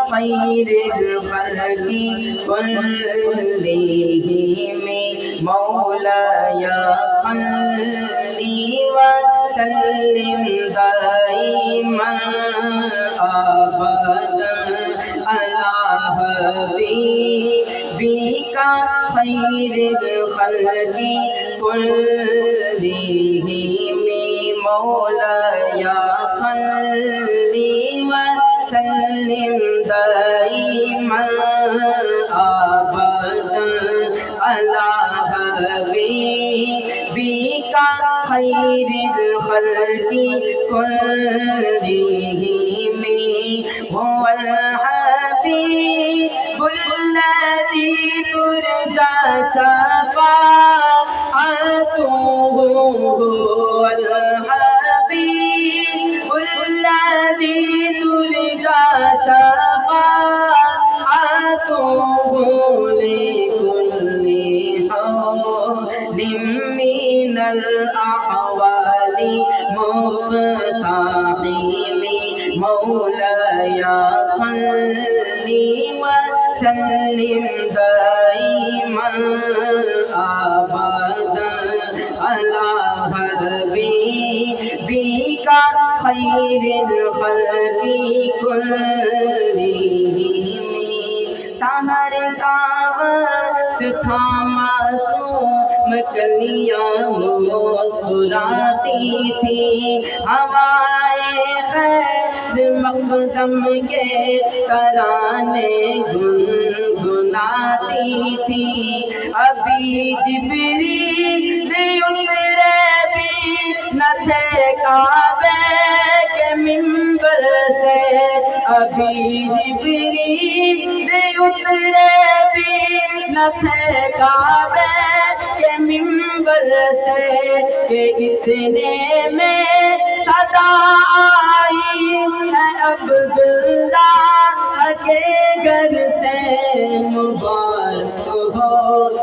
खैरिल खल्क़ि कुल्लिहिम मौलाया सल्ली व सल्लिम दाइमन अबदन अला हबीबिका खैरिल खल्क़ि कुल्लिहिम मौलाया सल्ली व सल्लिम दाइमन अबदन अला हबीबिका खैरिल खल्क़ि कुल्लिहिम हुवल हबीबुल्लज़ी तुरजा शफ़ाअतुहु हुवल हबीबुल्लज़ी तुरजा शफ़ाअतुहु लिकुल्ली हौलिम मिनल अहवालि मुक़ताहिमी मौलाया सल्ली व सल्लिम दाइमन अबदन अला हबीबिका खैरिल खल्क़ि कुल्लिहिम। सहर का वक्त था मासूम कलियां मुस्कुराती थी, हवाए खैर मक़दम के तराने गुनगुनाती थी। अभी जिब्रील उतरे भी न थे काबे के मिंबर से, अभी जिब्रील उतरे भी न थे काबे के मिंबर से, कि इतने में सदा आई है अब्दुल्लाह के घर से। मुबारक हो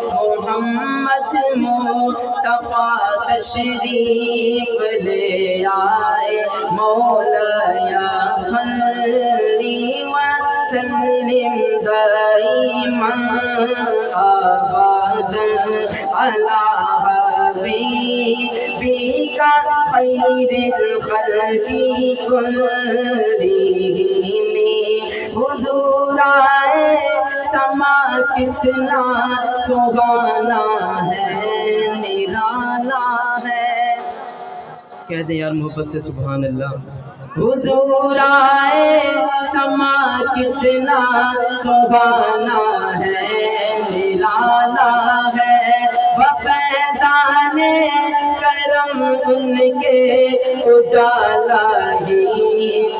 मोहम्मद मुस्तफ़ा तशरीफ ले आए, मौलाया सल्ली व सल्लिम दाइमन अबदन अला हबीबिका खैरिल खल्क़ि कुल्लिहिम। हुज़ूर आए समा कितना सुहाना है, निराला है। कह दे यार मोहब्बत से सुभान अल्लाह। हुज़ूर आए समा कितना सुहाना है, निराला है। वफ़ैज़ाने करम उनके उजाला ही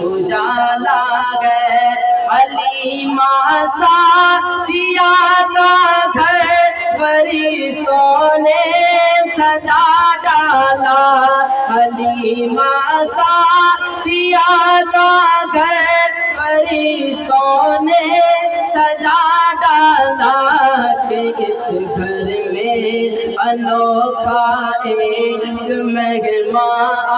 उजाला है। हलीमा सादिया का घर फरिश्तों ने सजा डाला, हलीमा सादिया का घर फरिश्तों ने सजा डाला, कि इस घर में अनोखा एक मेहमान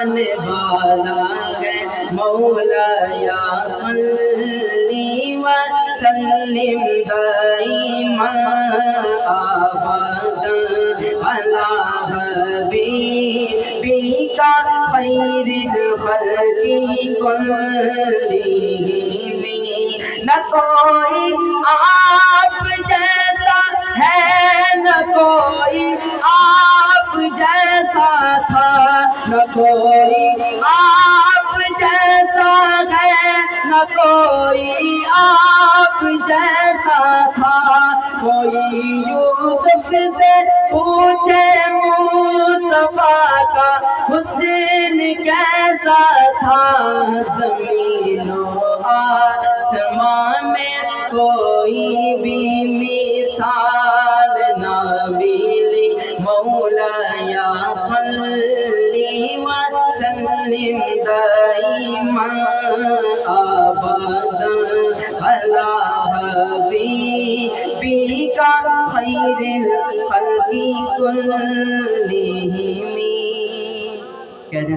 आने वाला है। मौलाया सल्ली व सल्लिम दाइमन अबदन अला हबीबिका खैरिल खल्क़ि कुल्लिहिम। न कोई आप जैसा है, न कोई आप जैसा था, न कोई आप जैसा है, न कोई आप जैसा था। कोई यूसुफ से पूछे मुस्तफा का हुस्न कैसा था, ज़मीनो आसमां में कोई भी मिसाल ना मिली। मौलाया सल्ली व सल्लिम दाइमन अबदन अला हबीबिका खैरिल खल्क़ि कुल्लिहिम। कह दें